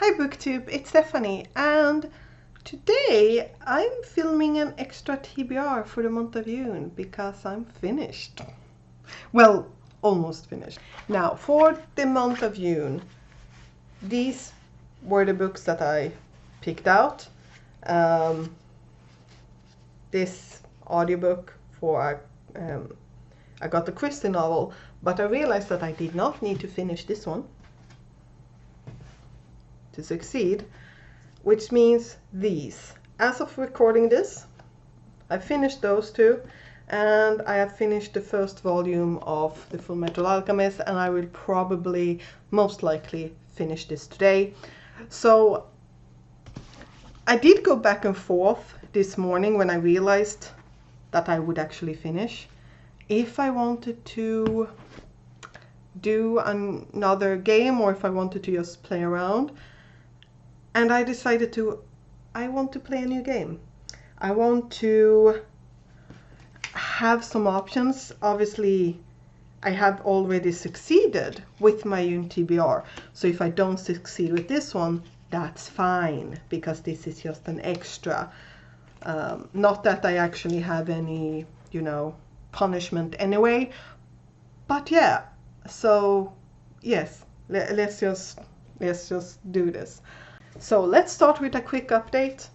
Hi BookTube, it's Stephanie, and today I'm filming an extra TBR for the month of June because I'm finished. Well, almost finished. Now, for the month of June, these were the books that I picked out. This audiobook for I got the Christie novel, but I realized that I did not need to finish this one to succeed, which means these. As of recording this, I finished those two, and I have finished the first volume of The Full Metal Alchemist, and I will probably, most likely, finish this today. So I did go back and forth this morning when I realized that I would actually finish, if I wanted to do another game or if I wanted to just play around. And I decided I want to play a new game. I want to have some options. Obviously, I have already succeeded with my June TBR. So if I don't succeed with this one, that's fine, because this is just an extra. Not that I actually have any, punishment anyway. But yeah, so yes, let's just do this. So let's start with a quick update.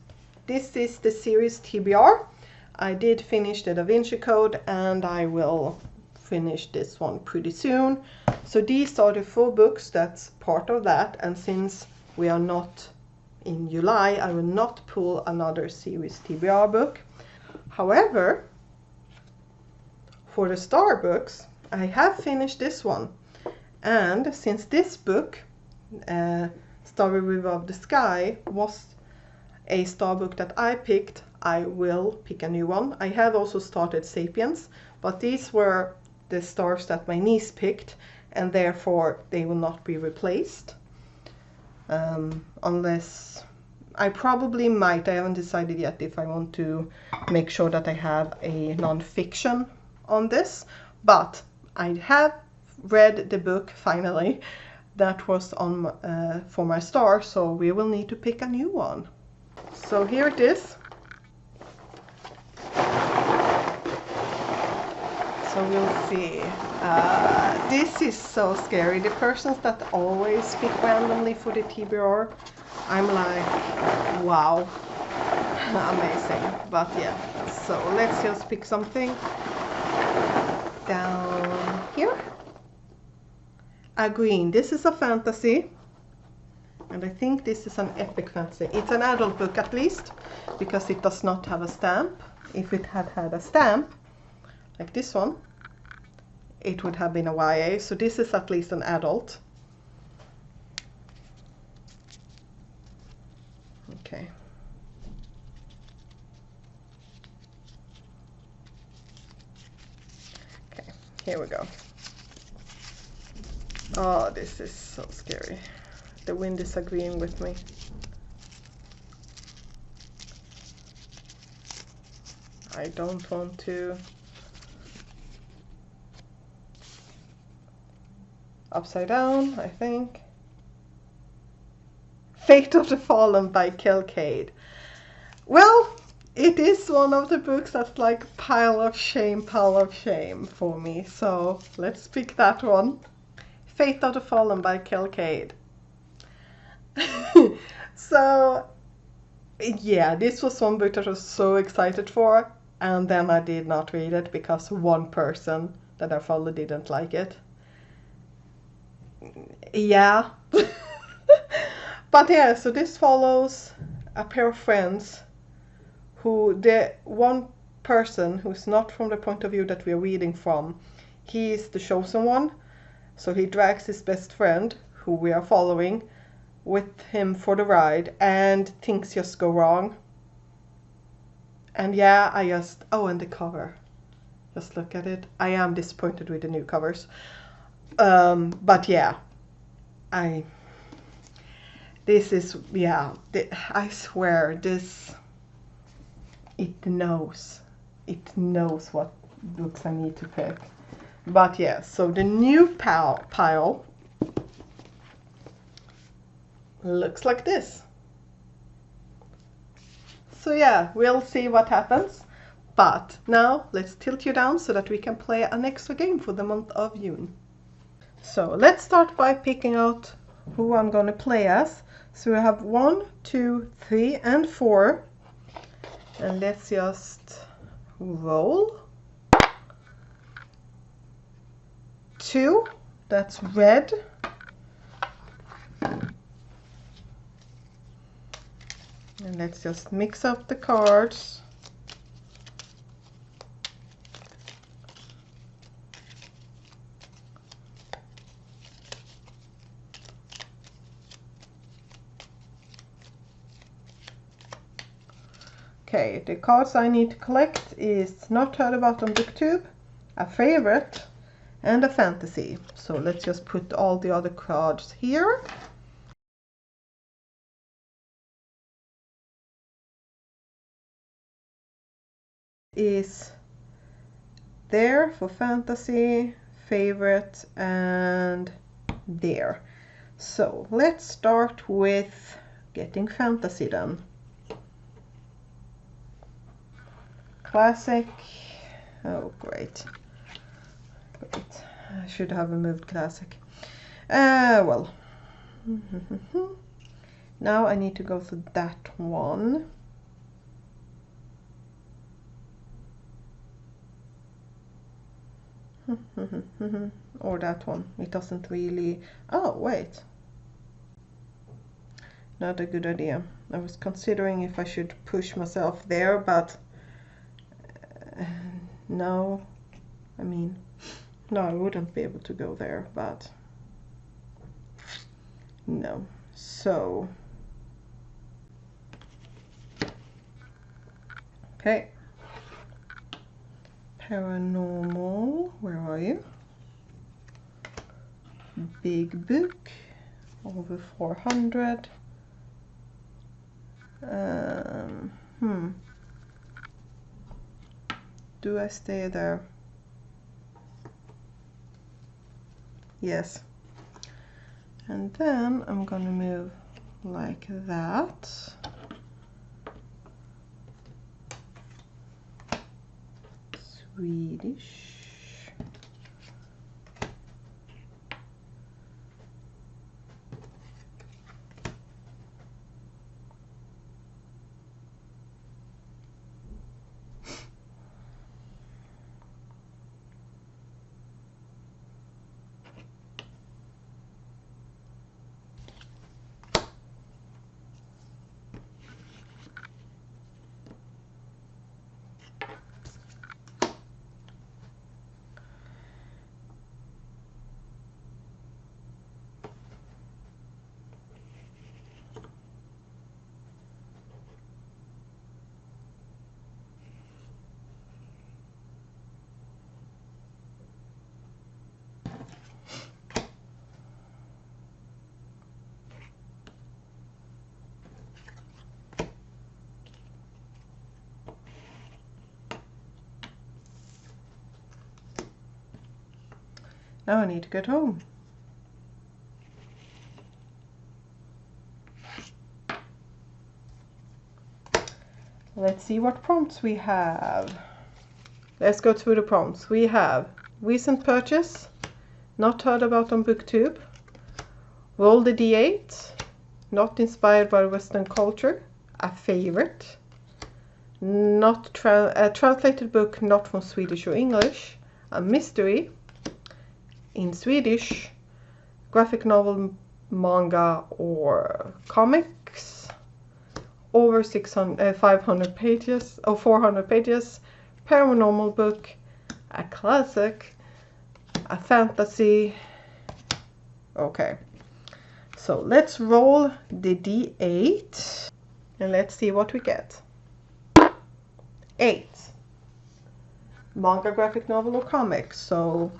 This is the series TBR. I did finish the Da Vinci Code, and I will finish this one pretty soon. So these are the 4 books that's part of that, and since we are not in July, I will not pull another series TBR book. However, for the Star books, I have finished this one. And since this book, Starry River of the Sky, was a star book that I picked, I will pick a new one. I have also started Sapiens, but these were the stars that my niece picked, and therefore they will not be replaced. Unless I probably might. I haven't decided yet if I want to make sure that I have a non-fiction on this, but I have read the book finally that was on for my star, so we will need to pick a new one. So here it is. So we'll see. This is so scary. The persons that always pick randomly for the TBR, I'm like, wow, amazing. But yeah, so let's just pick something down here. A green. This is a fantasy, and I think this is an epic fantasy. It's an adult book at least, because it does not have a stamp. If it had had a stamp, like this one, it would have been a YA. So this is at least an adult. Okay. Okay, here we go. Oh, this is so scary. The wind is agreeing with me. I don't want to. Upside down, I think. Fate of the Fallen by Kilcade. Well, it is one of the books that's like pile of shame for me. So let's pick that one. Fate of the Fallen by Kilcade. So yeah, this was one book that I was so excited for, and then I did not read it because one person that I followed didn't like it. Yeah. But yeah, so this follows a pair of friends who, the one person who's not from the point of view that we're reading from, he is the chosen one. So he drags his best friend, who we are following, with him for the ride, and things just go wrong. And yeah, and the cover. Just look at it. I am disappointed with the new covers. But yeah, I swear this, it knows what books I need to pick. But yeah, so the new pile looks like this. So yeah, we'll see what happens. But now let's tilt you down so that we can play an extra game for the month of June. So let's start by picking out who I'm going to play as. So we have 1, 2, 3, and 4. And let's just roll. 2, that's red. And let's just mix up the cards. Okay, the cards I need to collect is Not Heard About on BookTube, a favorite, and a fantasy. So let's just put all the other cards here. Is there for fantasy, favorite, and there. So let's start with getting fantasy done. Classic. Oh, great. Great. I should have removed classic. Well. Now I need to go to that one. Or that one. It doesn't really... Oh, wait. Not a good idea. I was considering if I should push myself there, but... no. I mean... No, I wouldn't be able to go there, but... No. So... Okay. Paranormal, where are you? Big book, over 400. Do I stay there? Yes. And then I'm gonna move like that. Swedish. Now I need to get home. Let's see what prompts we have. Let's go through the prompts. We have recent purchase, not heard about on BookTube, roll the D8, not inspired by Western culture, a favorite, not a translated book not from Swedish or English, a mystery, in Swedish, graphic novel, manga, or comics, over 500 pages or 400 pages, paranormal book, a classic, a fantasy. Okay, so let's roll the D8 and let's see what we get. 8. Manga, graphic novel, or comics. So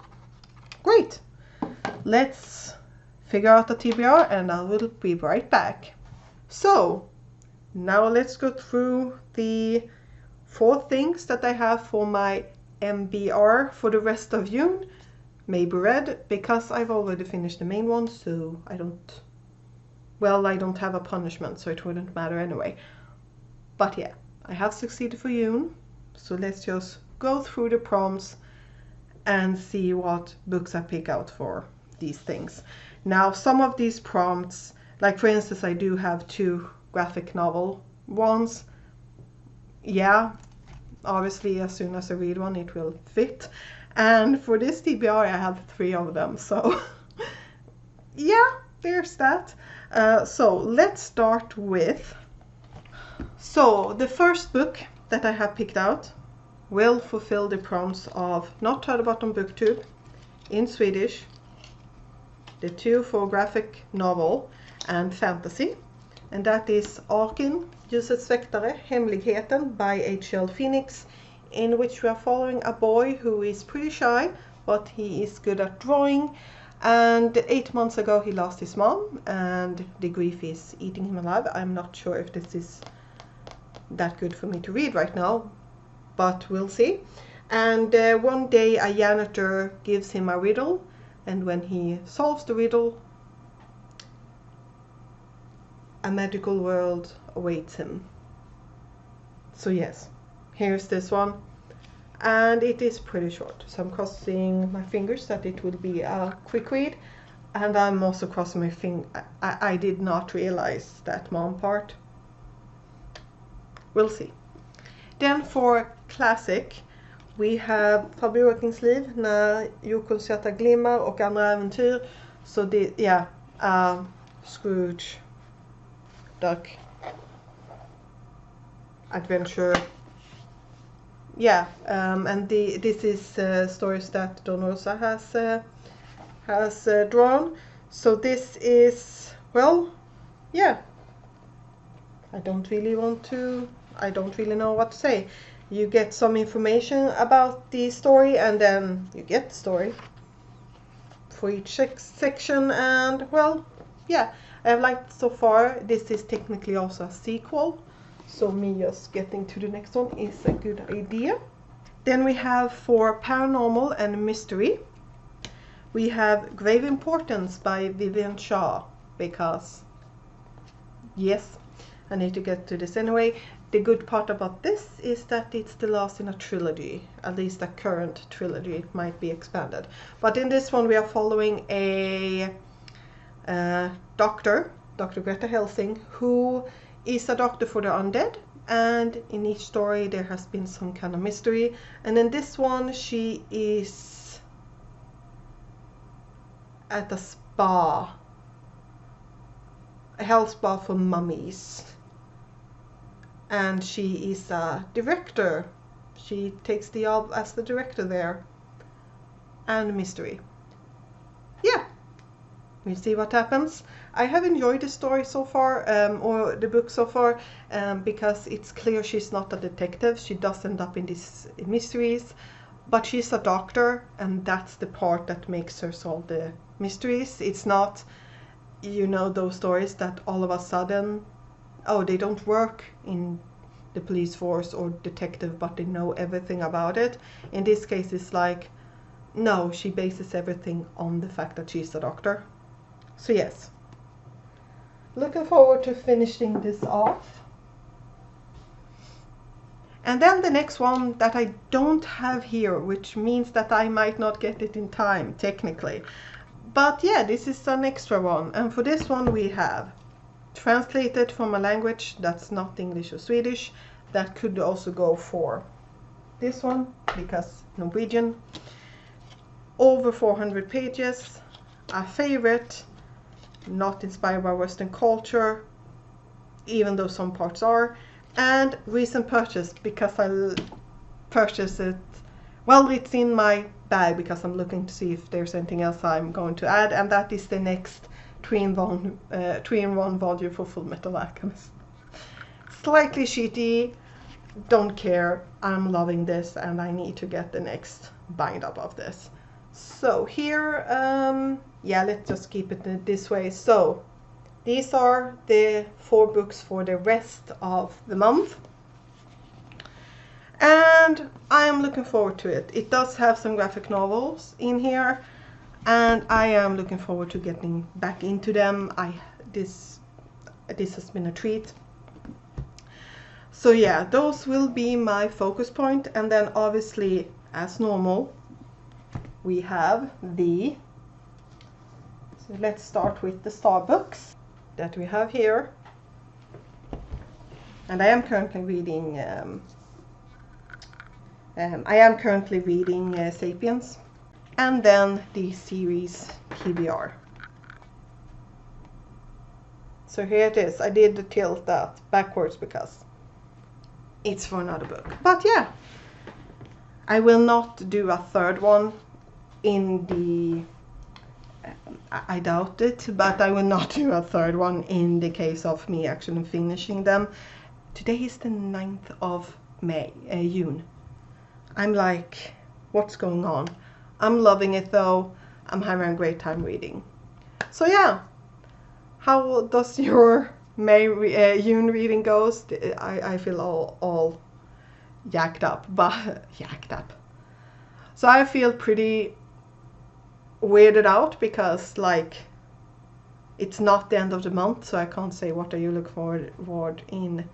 great. Let's figure out the TBR and I will be right back. So now let's go through the 4 things that I have for my MBR for the rest of June. Maybe red, because I've already finished the main one, so I don't well, I don't have a punishment, so it wouldn't matter anyway. But yeah, I have succeeded for June, so let's just go through the prompts and see what books I pick out for these things. Now, some of these prompts, like for instance, I do have 2 graphic novel ones. Yeah, obviously as soon as I read one it will fit. And for this TBR I have 3 of them, so yeah, there's that. So let's start with... So the first book that I have picked out will fulfill the prompts of Not Heard About on BookTube in Swedish, the 2 for graphic novel and fantasy, and that is Arkin, Ljusets väktare, Hemligheten by H.L. Phoenix, in which we are following a boy who is pretty shy, but he is good at drawing, and 8 months ago he lost his mom and the grief is eating him alive. I'm not sure if this is that good for me to read right now, but we'll see. And one day a janitor gives him a riddle, and when he solves the riddle, a magical world awaits him. So yes, here's this one, and it is pretty short, so I'm crossing my fingers that it will be a quick read. And I'm also crossing my fingers, I did not realize that mom part. We'll see. Then for classic we have Fabio Kingsliv, När jordkulsjättar glimmar och andra äventyr. Så det, ja, Scrooge, Duck, adventure. Yeah, and this is stories that Don Rosa has drawn. So this is, well, yeah, I don't really know what to say. You get some information about the story and then you get the story for each section, and well, yeah, I've liked it so far. This is technically also a sequel, so me just getting to the next one is a good idea. Then we have for paranormal and mystery, we have Grave Importance by Vivian Shaw, because yes, I need to get to this anyway. The good part about this is that it's the last in a trilogy, at least a current trilogy. It might be expanded. But in this one we are following a doctor, Dr. Greta Helsing, who is a doctor for the undead, and in each story there has been some kind of mystery. And in this one she is at a spa, a health spa for mummies. And she is a director. She takes the job as the director there. And mystery. Yeah, we'll see what happens. I have enjoyed the story so far, or the book so far, because it's clear she's not a detective. She does end up in these mysteries, but she's a doctor, and that's the part that makes her solve the mysteries. It's not, you know, those stories that all of a sudden, oh, they don't work in the police force or detective, but they know everything about it. In this case, it's like, no, she bases everything on the fact that she's a doctor. So yes, looking forward to finishing this off. And then the next one that I don't have here, which means that I might not get it in time, technically. But yeah, this is an extra one. And for this one we have translated from a language that's not English or Swedish. That could also go for this one, because Norwegian. Over 400 pages. A favorite, not inspired by Western culture, even though some parts are. And recent purchase, because I purchased it, well, it's in my bag because I'm looking to see if there's anything else I'm going to add, and that is the next 3-in-1 volume for Full Metal Alchemist. Slightly shitty, don't care, I'm loving this and I need to get the next bind up of this. So here, yeah, let's just keep it this way. So these are the 4 books for the rest of the month, and I am looking forward to it. It does have some graphic novels in here, and I am looking forward to getting back into them. This this has been a treat. So yeah, those will be my focus point, and then obviously, as normal, we have the, so let's start with the star books that we have here. And I am currently reading Sapiens, and then the series MBR. So here it is. I did tilt that backwards because it's for another book. But yeah, I will not do a third one in the, I doubt it, but I will not do a third one in the case of me actually finishing them. Today is the 9th of June. I'm like, what's going on? I'm loving it though. I'm having a great time reading. So yeah, how does your June reading goes? I feel all yacked up, but yacked up. So I feel pretty weirded out because like it's not the end of the month, so I can't say what are you looking forward in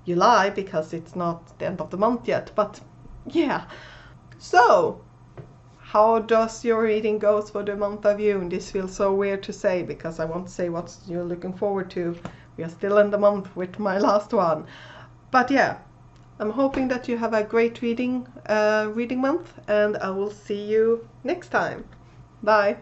July because it's not the end of the month yet. But yeah, so how does your reading go for the month of June? This feels so weird to say because I want to say what you're looking forward to. We are still in the month with my last one. But yeah, I'm hoping that you have a great reading month, and I will see you next time. Bye.